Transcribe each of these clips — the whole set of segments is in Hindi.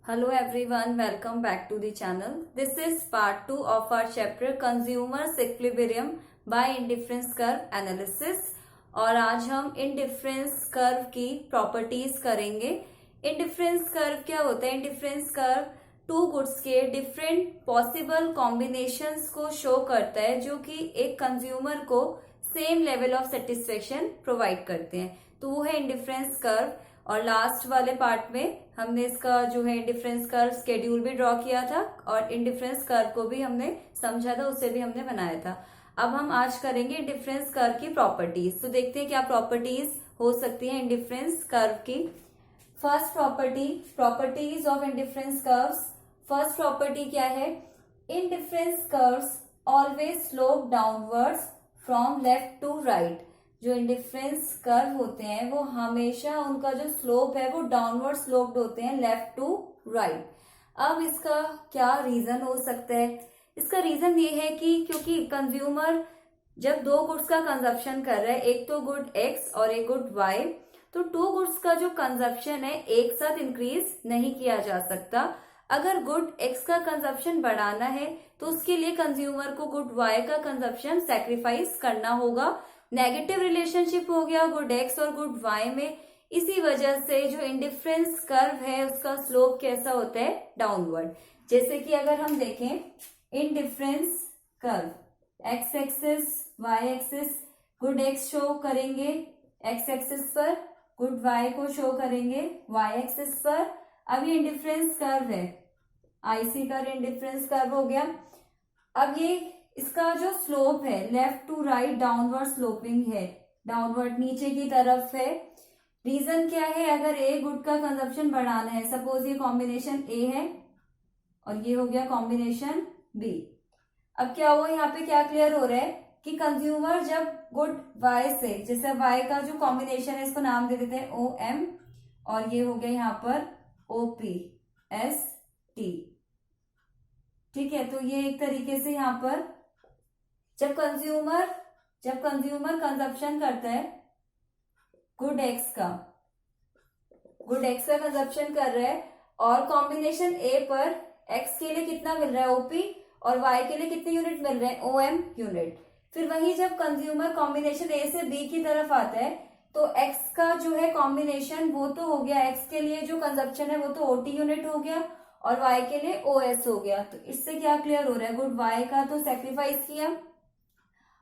Hello everyone, welcome back to the channel. This is part 2 of our chapter Consumers Equilibrium by Indifference Curve Analysis और आज हम इंडिफरेंस कर्व की प्रॉपर्टीज करेंगे। इंडिफरेंस कर्व क्या होता है? इंडिफरेंस कर्व टू गुड्स के डिफरेंट पॉसिबल कॉम्बिनेशंस को शो करता है जो कि एक कंज्यूमर को same level of satisfaction provide करते हैं, तो वो है इंडिफरेंस कर्व। और लास्ट वाले पार्ट में हमने इसका जो है इंडिफरेंस कर्व स्केड्यूल भी ड्रॉ किया था और इंडिफरेंस कर्व को भी हमने समझा था, उसे भी हमने बनाया था। अब हम आज करेंगे इंडिफरेंस कर्व की प्रॉपर्टीज। तो देखते हैं क्या प्रॉपर्टीज हो सकती है इंडिफरेंस कर्व की। First property, properties of indifference curves. First property क्या है? Indifference curves always slope downwards from left to right. जो इंडिफरेंस कर्व होते हैं वो हमेशा उनका जो स्लोप है वो डाउनवर्ड स्लोप्ड होते हैं लेफ्ट टू राइट। अब इसका क्या रीजन हो सकता है? इसका रीजन ये है कि क्योंकि कंज्यूमर जब दो गुड्स का कंजप्शन कर रहा है, एक तो गुड एक्स और एक गुड वाई, तो टू गुड्स का जो कंजप्शन है एक साथ इंक्रीज नहीं किया जा सकता। अगर गुड एक्स का कंजप्शन बढ़ाना है तो उसके लिए कंज्यूमर को गुड वाई का कंजप्शन सेक्रीफाइस करना होगा। नेगेटिव रिलेशनशिप हो गया गुड एक्स और गुड वाई में। इसी वजह से जो इंडिफरेंस कर्व है उसका स्लोप कैसा होता है? डाउनवर्ड। जैसे कि अगर हम देखें indifference curve, X axis Y axis, good X show करेंगे एक्स एक्सिस पर, गुड वाई को शो करेंगे वाई एक्सिस पर। अब ये इंडिफरेंस कर्व है, आईसी का इंडिफरेंस कर्व हो गया। अब ये इसका जो स्लोप है left to right downward sloping है, डाउनवर्ड नीचे की तरफ है। रीजन क्या है? अगर ए गुड का कंजप्शन बढ़ाना है, सपोज ये कॉम्बिनेशन ए है और ये हो गया कॉम्बिनेशन बी। अब क्या हुआ यहाँ पे? क्या क्लियर हो रहा है कि कंज्यूमर जब गुड वाई से, जैसे वाई का जो कॉम्बिनेशन है इसको नाम दे देते हैं ओ एम और ये हो गया यहाँ पर ओ पी एस टी, ठीक है। तो ये एक तरीके से यहाँ पर जब कंज्यूमर कंजप्शन करता है गुड एक्स का कंजप्शन कर रहा है और कॉम्बिनेशन ए पर एक्स के लिए कितना मिल रहा है? ओपी, और वाई के लिए कितने यूनिट मिल रहे हैं? ओएम यूनिट। फिर वही जब कंज्यूमर कॉम्बिनेशन ए से बी की तरफ आता है तो एक्स का जो है कॉम्बिनेशन वो तो हो गया, एक्स के लिए जो कंजप्शन है वो तो ओटी यूनिट हो गया और वाई के लिए ओएस हो गया। तो इससे क्या क्लियर हो रहा है? गुड वाई का तो सेक्रीफाइस किया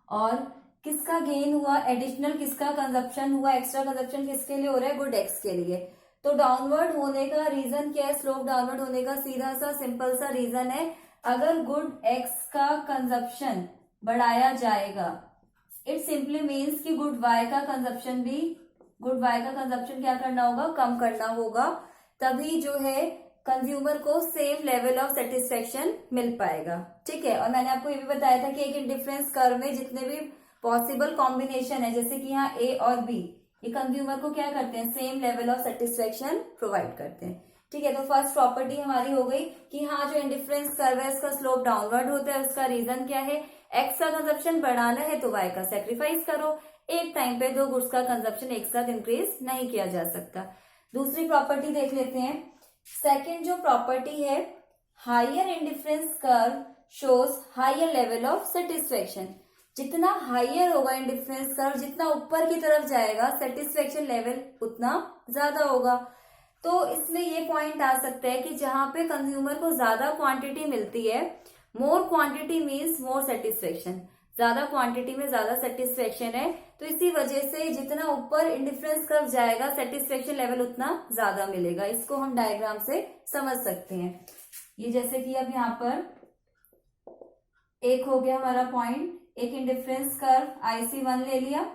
और किसका गेन हुआ? एडिशनल किसका कंजप्शन हुआ? एक्स्ट्रा कंजप्शन किसके लिए हो रहा है? गुड एक्स के लिए। तो डाउनवर्ड होने का रीजन क्या है? स्लोप डाउनवर्ड होने का सीधा सा सिंपल सा रीजन है, अगर गुड एक्स का कंजप्शन बढ़ाया जाएगा, इट सिंपली मीन्स कि गुड वाई का कंजप्शन क्या करना होगा? कम करना होगा। तभी जो है कंज्यूमर को सेम लेवल ऑफ सेटिस्फेक्शन मिल पाएगा, ठीक है। और मैंने आपको ये भी बताया था कि एक इंडिफरेंस कर्व में जितने भी पॉसिबल कॉम्बिनेशन है, जैसे कि यहाँ ए और बी, ये कंज्यूमर को क्या करते हैं? Same level of satisfaction provide करते हैं, ठीक है। तो फर्स्ट प्रॉपर्टी हमारी हो गई कि हाँ जो इंडिफरेंस कर्व है इसका स्लोप डाउनवर्ड होता है। उसका रीजन क्या है? एक्स का कंजप्शन बढ़ाना है तो वाई का सेक्रीफाइस करो। एक टाइम पे दो गुड्स का कंजप्शन एक साथ इंक्रीज नहीं किया जा सकता। दूसरी प्रॉपर्टी देख लेते हैं। सेकेंड जो प्रॉपर्टी है, higher indifference curve shows higher level of satisfaction. जितना हायर होगा इंडिफरेंस कर्व, जितना ऊपर की तरफ जाएगा, सेटिस्फेक्शन लेवल उतना ज्यादा होगा। तो इसमें ये पॉइंट आ सकता है कि जहां पे कंज्यूमर को ज्यादा क्वांटिटी मिलती है, more quantity means more satisfaction, ज्यादा क्वांटिटी में ज्यादा सेटिस्फेक्शन है, तो इसी वजह से जितना ऊपर इंडिफरेंस कर्व जाएगा सेटिस्फेक्शन लेवल उतना ज्यादा मिलेगा। इसको हम डायग्राम से समझ सकते हैं। ये जैसे कि अब यहाँ पर एक हो गया हमारा पॉइंट, एक इंडिफरेंस कर्व IC1 ले लिया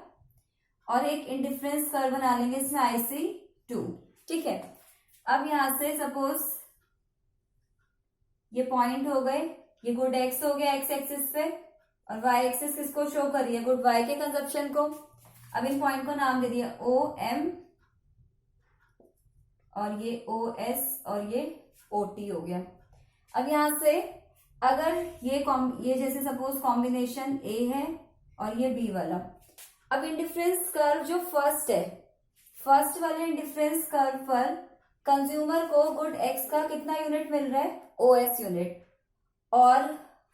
और एक इंडिफरेंस कर्व बना लेंगे इसमें IC2, ठीक है। अब यहां से सपोज ये पॉइंट हो गए, ये गुड एक्स हो गया एक्स एक्सिस पे और वाई एक्सिस किसको शो कर रही है? गुड वाई के कंजप्शन को। अब इन पॉइंट को नाम दे दिया ओ एम और ये ओ एस और ये ओ टी हो गया। अब यहां से अगर ये जैसे सपोज कॉम्बिनेशन ए है और ये बी वाला, अब इंडिफरेंस कर्व जो फर्स्ट है, फर्स्ट वाले इंडिफरेंस कर्व पर कंज्यूमर को गुड एक्स का कितना यूनिट मिल रहा है, ओएस यूनिट, और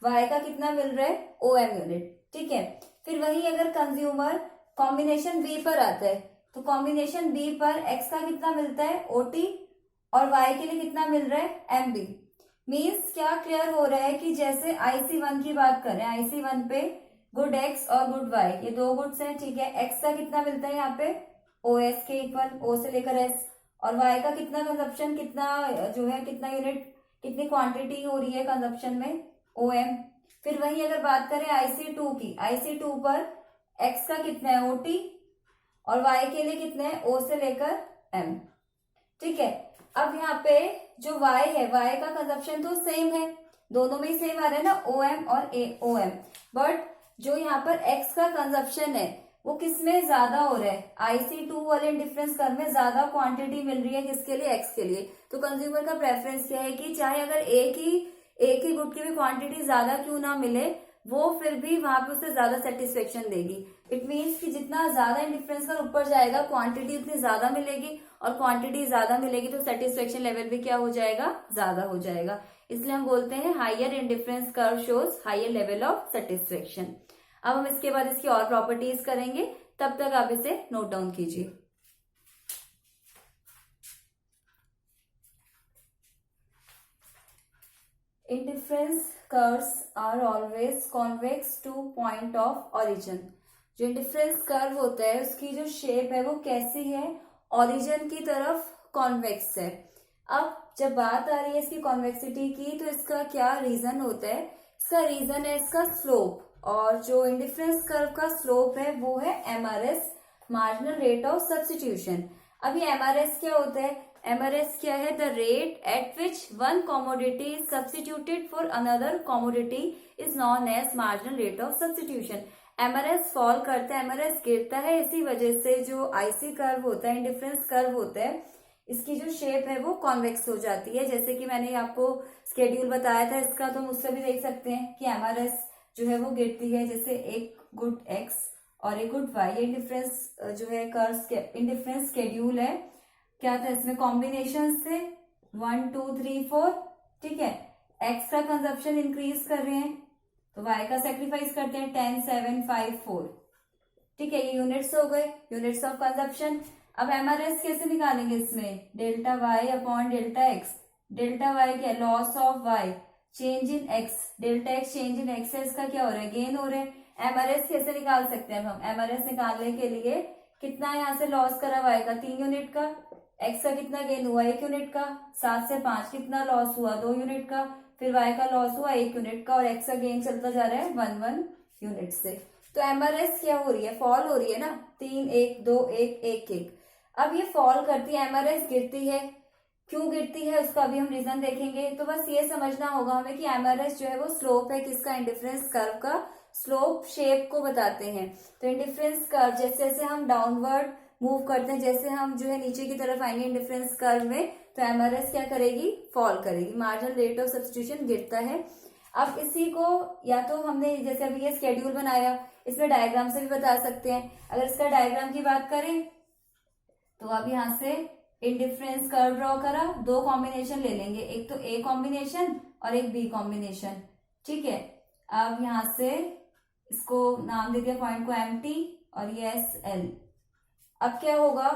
वाई का कितना मिल रहा है, ओएम यूनिट। ठीक है, फिर वही अगर कंज्यूमर कॉम्बिनेशन बी पर आता है तो कॉम्बिनेशन बी पर एक्स का कितना मिलता है, ओटी, और वाई के लिए कितना मिल रहा है, एमबी। मीन्स क्या क्लियर हो रहा है कि जैसे IC1 की बात करें, IC1 पे गुड एक्स और गुड वाई ये दो गुड्स हैं। ठीक है, एक्स का कितना मिलता है यहाँ पे, ओ एस के इक्वल, ओ से लेकर एस, और वाई का कितना कंजप्शन, कितना जो है कितना यूनिट, कितनी क्वांटिटी हो रही है कंजप्शन में, ओ एम। फिर वही अगर बात करें IC2 की, IC2 पर एक्स का कितना है, ओटी, और वाई के लिए कितना है, ओ से लेकर एम। ठीक है, अब यहाँ पे जो वाई है, वाई का कंजप्शन तो सेम है, दोनों में ही सेम आ रहा है ना, ओ एम और ओ एम, बट जो यहाँ पर एक्स का कंजप्शन है वो किसमें ज्यादा हो रहा है, IC2 वाले इंडिफरेंस कर्व में ज्यादा क्वांटिटी मिल रही है, किसके लिए, एक्स के लिए। तो कंज्यूमर का प्रेफरेंस क्या है कि चाहे अगर एक ही गुड की भी क्वांटिटी ज्यादा क्यों ना मिले, वो फिर भी वहां पे उसे ज्यादा सेटिस्फेक्शन देगी। इट मीन्स कि जितना ज्यादा इंडिफरेंस कर्व ऊपर जाएगा क्वांटिटी उतनी ज्यादा मिलेगी, और क्वांटिटी ज्यादा मिलेगी तो सेटिस्फेक्शन लेवल भी क्या हो जाएगा, ज्यादा हो जाएगा। इसलिए हम बोलते हैं higher indifference curve shows higher level of satisfaction. अब हम इसके बाद इसकी और प्रॉपर्टीज करेंगे, तब तक आप इसे नोट डाउन कीजिए। Indifference curves are always convex to point of origin. जो इंडिफरेंस कर्व होता है उसकी जो शेप है वो कैसी है, ओरिजिन की तरफ कॉन्वेक्स है। अब जब बात आ रही है इसकी कॉन्वेक्सिटी की तो इसका क्या रीजन होता है, इसका रीजन है इसका स्लोप, और जो इंडिफरेंस कर्व का स्लोप है वो है MRS, marginal rate of substitution. अभी MRS क्या होता है, MRS क्या है, the rate at which one commodity is substituted for another commodity is known as marginal rate of substitution. MRS fall करता है, MRS गिरता है, इसी वजह से जो IC कर्व होता है, इंडिफरेंस कर्व होता है, इसकी जो शेप है वो कॉन्वेक्स हो जाती है। जैसे कि मैंने आपको स्केड्यूल बताया था इसका, तो हम उससे भी देख सकते हैं कि MRS जो है वो गिरती है, जैसे एक गुड एक्स और एक गुड वाई, ये इंडिफरेंस जो है कर्व इंडिफरेंस स्केड्यूल है। क्या था इसमें, कॉम्बिनेशन से 1 2 3 4। ठीक है, एक्स का कंजप्शन इंक्रीज कर रहे हैं तो वाई का सेक्रीफाइस करते हैं, 10 7 5 4। ठीक है, ये यूनिट्स हो गए, यूनिट्स ऑफ कंजप्शन। अब MRS कैसे निकालेंगे इसमें, delta Y upon delta X. Delta Y क्या, loss of Y, change in X, delta X change in X है, इसका क्या हो रहा है, गेन हो रहा है। MRS कैसे निकाल सकते हैं हम, MRS निकालने के लिए कितना यहाँ से लॉस करा वाई का, 3 यूनिट का, एक्स का कितना गेन हुआ, 1 यूनिट का, 7 से 5 कितना लॉस हुआ, 2 यूनिट का, फिर वाई का लॉस हुआ 1 यूनिट का, और एक्स का गेन चलता जा रहा है 1 1 यूनिट से। तो MRS क्या हो रही है, फॉल हो रही है ना, 3 1 2 1 1 1। अब ये फॉल करती है, MRS गिरती है, क्यों गिरती है उसका अभी हम रीजन देखेंगे। तो बस ये समझना होगा हमें कि MRS जो है वो स्लोप है किसका, इंडिफरेंस कर्व का स्लोप शेप को बताते हैं। तो इंडिफरेंस कर्व जैसे जैसे हम डाउनवर्ड मूव करते हैं, जैसे हम जो है नीचे की तरफ आएंगे इंडिफरेंस कर्व में, तो MRS क्या करेगी, फॉल करेगी, मार्जिनल रेट ऑफ सब्स्टिट्यूशन गिरता है। अब इसी को या तो हमने जैसे अभी ये स्केड्यूल बनाया, इसमें डायग्राम से भी बता सकते हैं। अगर इसका डायग्राम की बात करें तो अब यहाँ से इंडिफरेंस कर्व ड्रॉ करा, 2 कॉम्बिनेशन ले लेंगे, एक तो A कॉम्बिनेशन और एक B कॉम्बिनेशन। ठीक है, अब यहाँ से इसको नाम दे दिया पॉइंट को MT और ये SL। अब क्या होगा,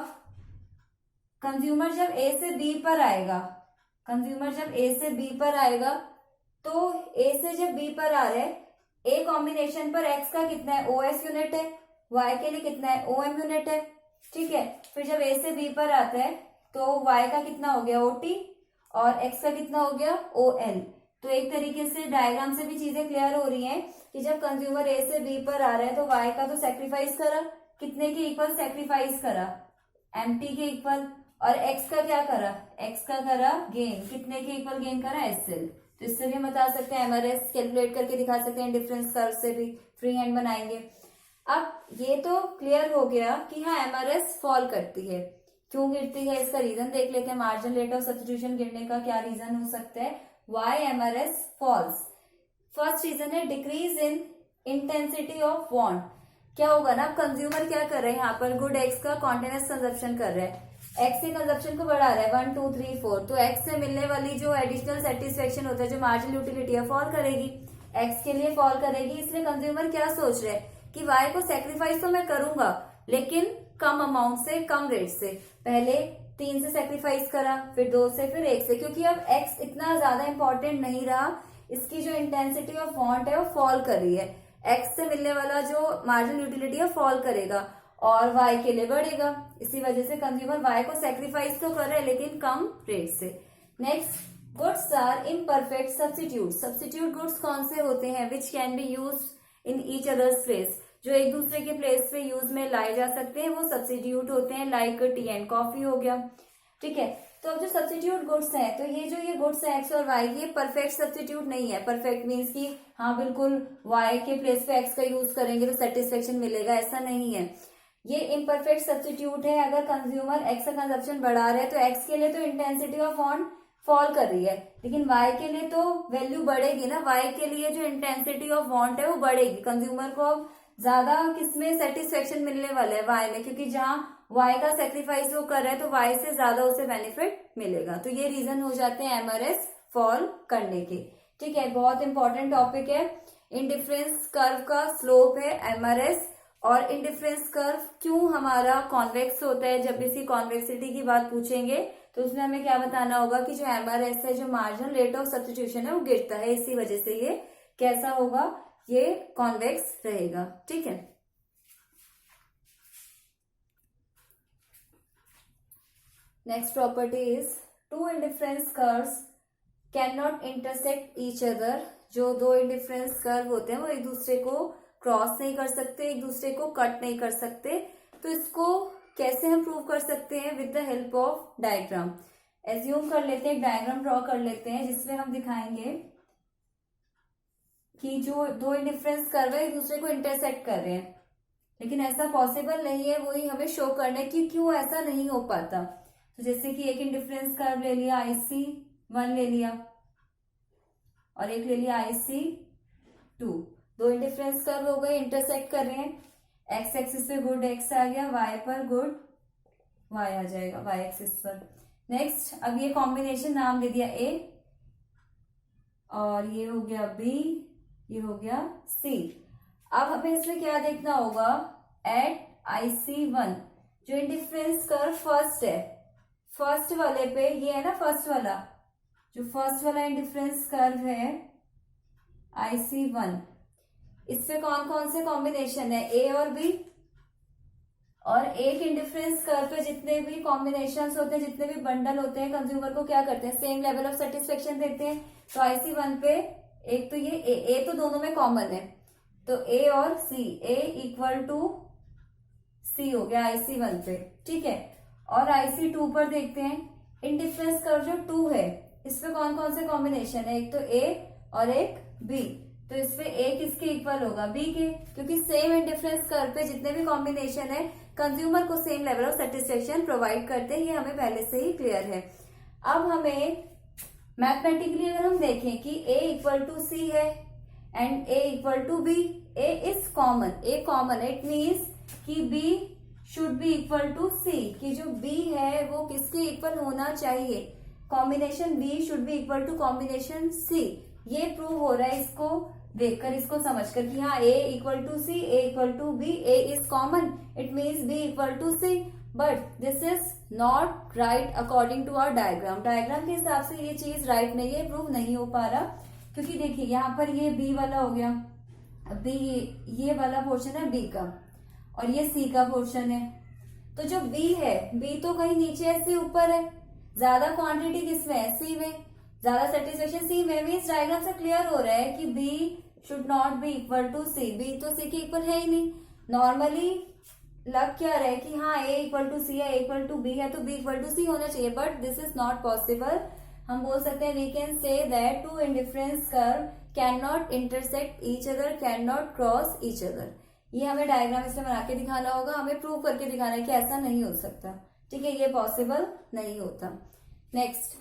कंज्यूमर जब A से B पर आएगा, कंज्यूमर जब A से B पर आएगा तो A से जब B पर आ रहा है, A कॉम्बिनेशन पर X का कितना है, OS यूनिट है, Y के लिए कितना है, OM यूनिट है। ठीक है, फिर जब A से B पर आता है तो Y का कितना हो गया, OT, और X का कितना हो गया, OL। तो एक तरीके से डायग्राम से भी चीजें क्लियर हो रही हैं कि जब कंज्यूमर A से B पर आ रहा है तो Y का तो सेक्रीफाइस करा, कितने के इक्वल सेक्रीफाइस करा, MT के इक्वल, और X का क्या करा, X का करा गेन, कितने के इक्वल गेन करा, SL। तो इससे भी हम बता सकते हैं, MRS कैलकुलेट करके दिखा सकते हैं, डिफरेंस कर्व से भी फ्री हैंड बनाएंगे। अब ये तो क्लियर हो गया कि हाँ MRS फॉल करती है, क्यों गिरती है इसका रीजन देख लेते हैं। मार्जिनल रेट ऑफ सब्स्टिट्यूशन गिरने का क्या रीजन हो सकता है, why MRS falls. First reason है decrease in intensity of bond. क्या होगा ना, कंज्यूमर क्या कर रहे हैं यहाँ पर, गुड एक्स का कॉन्टिन्यूस कंजप्शन कर रहे हैं, एक्स के कंजप्शन को बढ़ा रहा है 1 2 3 4, तो एक्स से मिलने वाली जो एडिशनल सेटिस्फेक्शन होता है, जो मार्जिनल यूटिलिटी है, फॉल करेगी, एक्स के लिए फॉल करेगी। इसलिए कंज्यूमर क्या सोच रहे हैं कि वाई को सेक्रीफाइस तो मैं करूंगा लेकिन कम अमाउंट से, कम रेट से। पहले 3 से सेक्रीफाइस करा, फिर 2 से, फिर 1 से, क्योंकि अब एक्स इतना ज्यादा इंपॉर्टेंट नहीं रहा, इसकी जो इंटेंसिटी ऑफ वांट है वो फॉल कर रही है, एक्स से मिलने वाला जो मार्जिनल यूटिलिटी है फॉल करेगा और वाई के लिए बढ़ेगा। इसी वजह से कंज्यूमर वाई को सेक्रीफाइस तो कर रहे हैं लेकिन कम रेट से। Next, goods are imperfect substitute. Substitute goods कौन से होते हैं? Which can be use in each others place, जो एक दूसरे के प्लेस पे यूज में लाए जा सकते हैं, वो सब्स्टिट्यूट होते हैं। लाइक टी एंड कॉफी हो गया, ठीक है। तो अब जो सब्स्टिट्यूट गुड्स हैं, तो ये गुड्स है एक्स और वाई, ये परफेक्ट सब्स्टिट्यूट नहीं है। परफेक्ट मीन्स कि हाँ बिल्कुल वाई के प्लेस पे एक्स का यूज करेंगे तो सेटिस्फेक्शन मिलेगा, ऐसा नहीं है। ये इम्परफेक्ट सब्स्टिट्यूट है। अगर कंज्यूमर एक्स का कंजप्शन बढ़ा रहे हैं तो एक्स के लिए तो इंटेंसिटी ऑफ वांट फॉल कर रही है, लेकिन वाई के लिए तो वैल्यू बढ़ेगी ना। वाई के लिए जो इंटेंसिटी ऑफ वांट है वो बढ़ेगी। कंज्यूमर को अब ज्यादा किसमें सेटिस्फेक्शन मिलने वाला है? वाई में, क्योंकि जहां वाई का सेक्रीफाइस वो कर रहे हैं तो वाई से ज्यादा उसे बेनिफिट मिलेगा। तो ये रीजन हो जाते हैं एमआरएस फॉल करने के, ठीक है। बहुत इंपॉर्टेंट टॉपिक है। इंडिफरेंस कर्व का स्लोप है एमआरएस, और इंडिफरेंस कर्व क्यों हमारा कॉन्वेक्स होता है। जब इसी कॉन्वेक्सिटी की बात पूछेंगे तो उसमें हमें क्या बताना होगा कि जो एमआरएस है, जो मार्जिनल रेट ऑफ सब्स्टिट्यूशन है, वो गिरता है, इसी वजह से ये कैसा होगा, ये कॉन्वेक्स रहेगा, ठीक है। Next property is two indifference curves can not intersect each other. जो दो इंडिफरेंस कर्व होते हैं वो एक दूसरे को क्रॉस नहीं कर सकते, एक दूसरे को कट नहीं कर सकते। तो इसको कैसे हम प्रूव कर सकते हैं? With the help of diagram. Assume कर लेते हैं, एक डायग्राम ड्रॉ कर लेते हैं जिसमें हम दिखाएंगे कि जो दो इंडिफरेंस कर्व है एक दूसरे को इंटरसेक्ट कर रहे हैं, लेकिन ऐसा पॉसिबल नहीं है। वही हमें शो करना है कि क्यों ऐसा नहीं हो पाता। तो जैसे कि एक इंडिफरेंस कर्व ले लिया, IC1 ले लिया, और एक ले लिया IC2। दो इंडिफरेंस कर्व हो गए, इंटरसेक्ट कर रहे हैं। एक्स एक्सिस पे गुड एक्स आ गया, वाई पर गुड वाई आ जाएगा, वाई एक्सिस पर। नेक्स्ट, अब ये कॉम्बिनेशन नाम दे दिया A, और ये हो गया B, ये हो गया C। अब हमें इसमें क्या देखना होगा? एट IC1 जो इंडिफरेंस कर्व फर्स्ट है, फर्स्ट वाले पे, ये है ना फर्स्ट वाला, जो फर्स्ट वाला इंडिफरेंस कर्व है IC1, इस पे कौन कौन से कॉम्बिनेशन है? A और B। और एक इंडिफरेंस कर्व पे जितने भी कॉम्बिनेशंस होते हैं, जितने भी बंडल होते हैं, कंज्यूमर को क्या करते हैं? सेम लेवल ऑफ सेटिस्फेक्शन देते हैं। तो IC1 पे एक तो ये A तो दोनों में कॉमन है, तो A और C, A equal to C हो गया IC1 पे, ठीक है। और IC2 पर देखते हैं, इंडिफरेंस कर्व जो 2 है, इस पे कौन कौन से कॉम्बिनेशन है? एक तो A और एक B। तो इसपे A किसके इक्वल होगा? B के, क्योंकि सेम इंडिफरेंस कर्व पे जितने भी कॉम्बिनेशन है कंज्यूमर को same level of satisfaction provide करते हैं, ये हमें पहले से ही क्लियर है। अब हमें मैथमेटिकली अगर हम देखें कि A इक्वल टू C है and A equal to B, A is common, A common, it means कि B should be equal to C, कि जो B है वो किसके इक्वल होना चाहिए? Combination B should be equal to combination C। ये प्रूव हो रहा है इसको देखकर, इसको समझकर कि हाँ A equal to C, A equal to B, A is common, it means B equal to C। But this is not right according to our diagram. Diagram के हिसाब से ये चीज राइट नहीं है, प्रूव नहीं हो पा रहा, क्योंकि देखिए यहाँ पर ये B वाला हो गया, B ये वाला पोर्शन है B का, और ये C का पोर्शन है। तो जो B है, B तो कहीं नीचे है, C ऊपर है। ज्यादा क्वांटिटी किसमें है? C में। ज्यादा सेटिस्फेक्शन C में। मीन्स डायग्राम से क्लियर हो रहा है कि B should not be equal to C। B तो C के इक्वल है ही नहीं। नॉर्मली लग क्या रहा है कि हाँ A इक्वल टू C है, A इक्वल टू B है, तो B इक्वल टू C होना चाहिए, but this is not possible. हम बोल सकते हैं, we can say that two indifference curve can not intersect each other, can not cross each other. ये हमें डायग्राम इसमें बना के दिखाना होगा, हमें प्रूव करके दिखाना है कि ऐसा नहीं हो सकता, ठीक है, ये पॉसिबल नहीं होता। Next,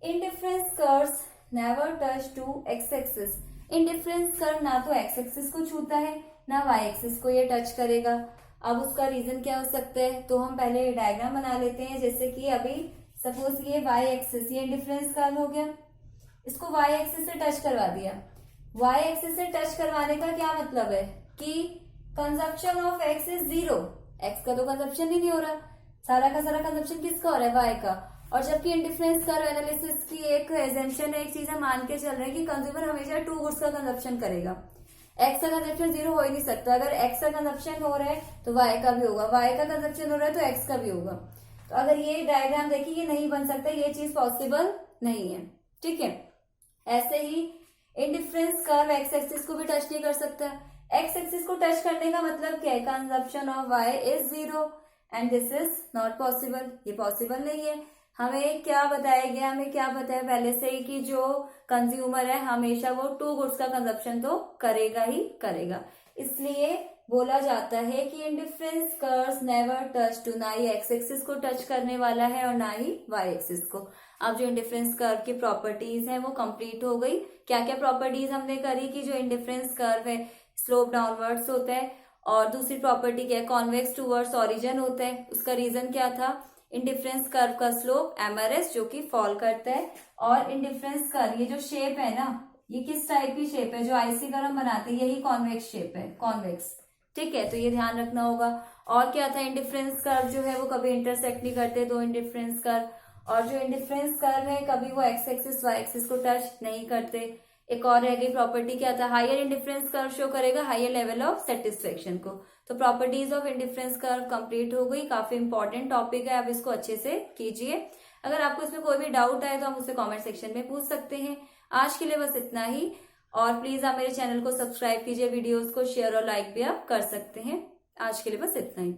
indifference curves never touch to X axis. Indifference curve ना तो एक्स एक्सिस को छूता है ना वाई एक्सिस को ये टच करेगा। अब उसका रीजन क्या हो सकता है, तो हम पहले डायग्राम बना लेते हैं। जैसे कि अभी सपोज ये y एक्सिस, ये इंडिफरेंस कर्व हो गया, इसको y एक्सिस से टच करवा दिया। y एक्सिस से टच करवाने का क्या मतलब है कि consumption of x is 0, x का तो कंजप्शन ही नहीं हो रहा, सारा का सारा कंजप्शन किसका हो रहा है, y का। और जबकि इंडिफरेंस कर्व एनालिसिस की एक एजम्पशन है, एक चीज हम मान के चल रहे हैं कि कंज्यूमर हमेशा 2 गुड्स का कंजप्शन करेगा, x का कंजप्शन 0 हो ही नहीं सकता। अगर x का कंजप्शन हो रहा है तो y का भी होगा, y का कंजप्शन हो रहा है तो x का भी होगा। तो अगर ये डायग्राम देखिए, ये नहीं बन सकता, ये चीज पॉसिबल नहीं है, ठीक है। ऐसे ही इंडिफरेंस कर्व एक्स एक्सिस को भी टच नहीं कर सकता। एक्स एक्सिस को टच करने का मतलब क्या है, consumption of y is 0 and this is not possible, ये पॉसिबल नहीं है। हमें क्या बताया गया, हमें क्या बताया पहले से ही कि जो कंज्यूमर है हमेशा वो 2 गुड्स का कंजप्शन तो करेगा ही करेगा। इसलिए बोला जाता है कि indifference curves never touch to, ना ही एक्स एक्सिस को टच करने वाला है और ना ही वाई एक्सिस को। अब जो इंडिफरेंस कर्व की प्रॉपर्टीज हैं वो कंप्लीट हो गई। क्या क्या प्रॉपर्टीज हमने करी कि जो इंडिफरेंस कर्व है स्लोप डाउनवर्ड्स होता है, और दूसरी प्रॉपर्टी क्या है, कॉन्वेक्स टूवर्ड्स ओरिजिन होता है। उसका रीजन क्या था, इंडिफरेंस कर्व का स्लोप एमआरएस जो कि फॉल करता है, और इंडिफरेंस कर्व ये जो शेप है ना, ये किस टाइप की शेप है, जो आईसी कर्व हम बनाते हैं यही कॉन्वेक्स शेप है, कॉन्वेक्स, ठीक है। तो ये ध्यान रखना होगा। और क्या था, इंडिफरेंस कर्व जो है वो कभी इंटरसेक्ट नहीं करते, दो इंडिफरेंस कर्व। और जो इंडिफरेंस कर्व है कभी वो एक्स एक्सिस वाई एक्सिस को टच नहीं करते। एक और रह गई प्रॉपर्टी, क्या था, हायर इंडिफरेंस कर्व शो करेगा हायर लेवल ऑफ सेटिस्फेक्शन को। तो properties of indifference curve complete हो गई। काफी इंपॉर्टेंट टॉपिक है, आप इसको अच्छे से कीजिए। अगर आपको इसमें कोई भी डाउट आए तो आप मुझसे कमेंट सेक्शन में पूछ सकते हैं। आज के लिए बस इतना ही, और प्लीज आप मेरे चैनल को सब्सक्राइब कीजिए, वीडियोस को शेयर और लाइक भी आप कर सकते हैं। आज के लिए बस इतना ही।